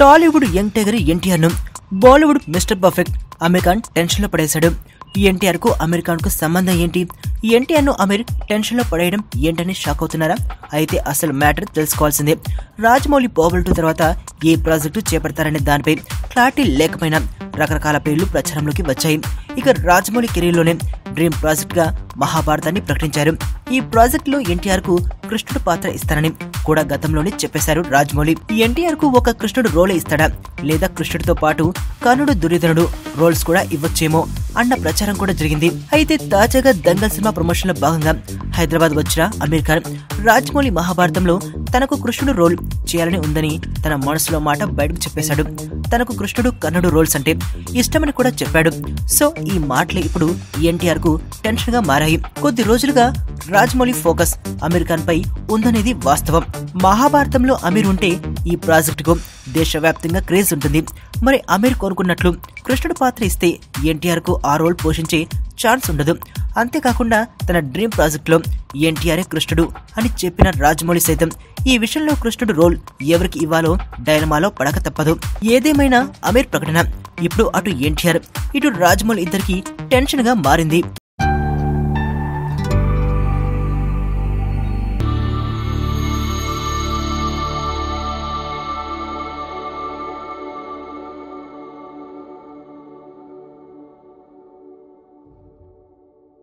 Tollywood young tiger NTR ను Bollywood mister perfect Aamir Khan tension లో పడేశాడు. ఎన్టీఆర్ కు అమీర్ ఖాన్ కు సంబంధం ఏంటి? ఎన్టీఆర్ ను అమీర్ టెన్షన్ లో పడేయడం ఏంటని షాక్ అవుతున్నారా? అయితే అసలు మ్యాటర్ తెలుసుకోవాల్సిందే. రాజమౌళి బాహుబలి 2 తర్వాత ఏ ప్రాజెక్టు చేపడతారనే దానిపై క్లారిటీ లేకపోయినా రకరకాల పేర్లు ప్రచారంలోకి వచ్చాయి. ఇక రాజమౌళి కెరీర్ లోనే డ్రీమ్ ప్రాజెక్ట్ గా మహాభారతాన్ని ప్రకటించారు. ఈ ప్రాజెక్ట్ లో ఎన్టీఆర్ కు కృష్ణుడు పాత్ర ఇస్తారని కూడా గతంలోనే చెప్పేశారు రాజమౌళి. ఎన్టీఆర్ కు ఒక కృష్ణుడు రోలే ఇస్తాడా, లేదా కృష్ణుడితో పాటు కర్ణుడు, దుర్యోధనుడు రోల్స్ కూడా ఇవ్వచ్చేమో అన్న ప్రచారం కూడా జరిగింది. అయితే తాజాగా దంగల్ సినిమా ప్రమోషన్ లో భాగంగా హైదరాబాద్ వచ్చిన అమీర్ ఖాన్ రాజమౌళి మహాభారతంలో తనకు కృష్ణుడు రోల్ చేయాలని ఉందని తన మనసులో మాట బయటకు చెప్పేశాడు. తనకు కృష్ణుడు, కర్ణుడు రోల్స్ అంటే ఇష్టమని కూడా చెప్పాడు. సో ఈ మాటలే ఇప్పుడు ఎన్టీఆర్ కు టెన్షన్ గా మారాయి. కొద్ది రోజులుగా రాజమౌళి ఫోకస్ అమీర్ ఖాన్ పై ఉందనేది వాస్తవం. మహాభారతంలో అమీర్ ఉంటే ఈ ప్రాజెక్ట్ కు దేశవ్యాప్తంగా క్రేజ్ ఉంటుంది. మరి అమీర్ కోరుకున్నట్లు కృష్ణుడు పాత్ర ఇస్తే ఎన్టీఆర్ కు ఆ రోల్ పోషించే ఛాన్స్ ఉండదు. అంతేకాకుండా తన డ్రీమ్ ప్రాజెక్ట్ లో ఎన్టీఆర్ కృష్ణుడు అని చెప్పిన రాజమౌళి సైతం ఈ విషయంలో కృష్ణుడు రోల్ ఎవరికి ఇవ్వాలో డైలమాలో పడక తప్పదు. ఏదేమైనా అమీర్ ప్రకటన ఇప్పుడు అటు ఎన్టీఆర్, ఇటు రాజమౌళి ఇద్దరికి టెన్షన్ గా మారింది.